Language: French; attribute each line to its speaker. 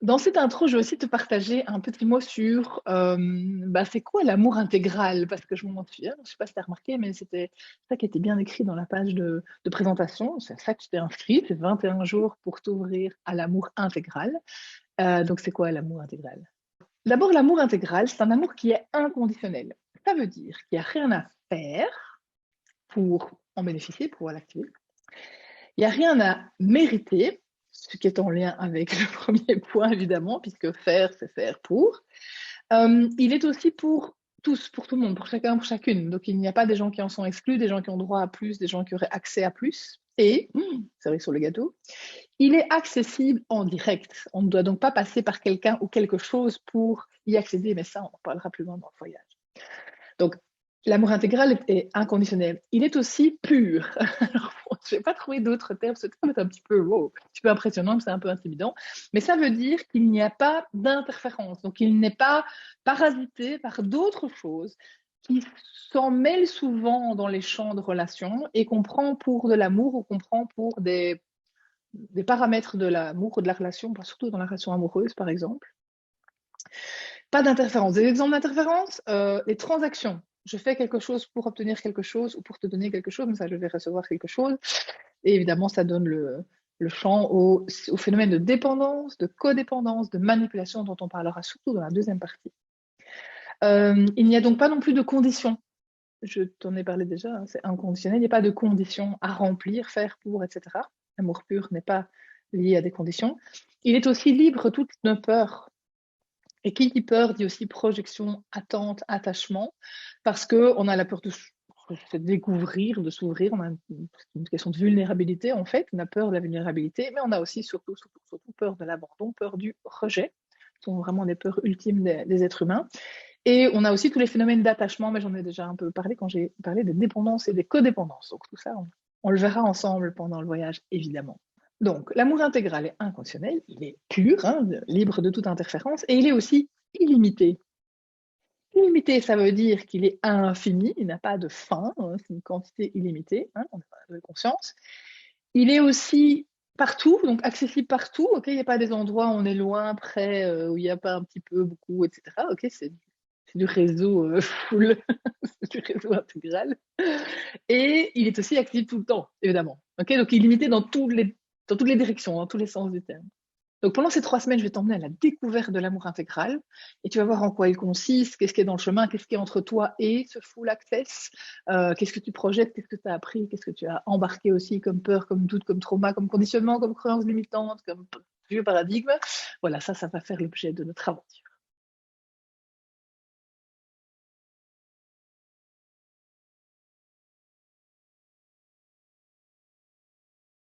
Speaker 1: Dans cette intro, je vais aussi te partager un petit mot sur c'est quoi l'amour intégral? Parce que je m'en souviens, je ne sais pas si tu as remarqué, mais c'était ça qui était bien écrit dans la page de présentation. C'est ça que tu t'es inscrit, c'est 21 jours pour t'ouvrir à l'amour intégral. Donc, c'est quoi l'amour intégral? D'abord, l'amour intégral, c'est un amour qui est inconditionnel. Ça veut dire qu'il n'y a rien à faire pour en bénéficier, pour l'activer. Il n'y a rien à mériter, ce qui est en lien avec le premier point, évidemment, puisque faire, c'est faire pour. Il est aussi pour tous, pour tout le monde, pour chacun, pour chacune. Donc, il n'y a pas des gens qui en sont exclus, des gens qui ont droit à plus, des gens qui auraient accès à plus. Et, c'est vrai sur le gâteau, il est accessible en direct. On ne doit donc pas passer par quelqu'un ou quelque chose pour y accéder, mais ça, on en parlera plus loin dans le voyage. Donc, l'amour intégral est inconditionnel. Il est aussi pur. Alors, je n'ai pas trouvé d'autres termes. Ce terme est un petit peu, wow, un petit peu impressionnant, c'est un peu intimidant. Mais ça veut dire qu'il n'y a pas d'interférence. Donc, il n'est pas parasité par d'autres choses qui s'en mêlent souvent dans les champs de relations et qu'on prend pour de l'amour ou qu'on prend pour des paramètres de l'amour ou de la relation, surtout dans la relation amoureuse, par exemple. Pas d'interférence. Des exemples d'interférence, les transactions. Je fais quelque chose pour obtenir quelque chose ou pour te donner quelque chose, mais ça, je vais recevoir quelque chose. Et évidemment, ça donne le champ au phénomène de dépendance, de codépendance, de manipulation dont on parlera surtout dans la deuxième partie. Il n'y a donc pas non plus de conditions. Je t'en ai parlé déjà, hein, c'est inconditionnel. Il n'y a pas de conditions à remplir, faire pour, etc. L'amour pur n'est pas lié à des conditions. Il est aussi libre de toutes nos peurs. Et qui dit peur dit aussi projection, attente, attachement, parce qu'on a la peur de se découvrir, de s'ouvrir. On a une question de vulnérabilité, en fait. On a peur de la vulnérabilité, mais on a aussi surtout peur de l'abandon, peur du rejet. Ce sont vraiment les peurs ultimes des êtres humains. Et on a aussi tous les phénomènes d'attachement, mais j'en ai déjà un peu parlé quand j'ai parlé des dépendances et des codépendances. Donc tout ça, on le verra ensemble pendant le voyage, évidemment. Donc, l'amour intégral est inconditionnel, il est pur, hein, libre de toute interférence, et il est aussi illimité. Illimité, ça veut dire qu'il est infini, il n'a pas de fin, hein, c'est une quantité illimitée, hein, on a de conscience. Il est aussi partout, donc accessible partout, ok, il n'y a pas des endroits où on est loin, près, où il n'y a pas un petit peu, beaucoup, etc. Ok, c'est du réseau full, c'est du réseau intégral. Et il est aussi accessible tout le temps, évidemment. Ok, donc illimité dans toutes les directions, dans tous les sens du terme. Donc pendant ces 3 semaines, je vais t'emmener à la découverte de l'amour intégral et tu vas voir en quoi il consiste, qu'est-ce qui est dans le chemin, qu'est-ce qui est entre toi et ce full access, qu'est-ce que tu projettes, qu'est-ce que tu as appris, qu'est-ce que tu as embarqué aussi comme peur, comme doute, comme trauma, comme conditionnement, comme croyance limitante, comme vieux paradigme. Voilà, ça va faire l'objet de notre aventure.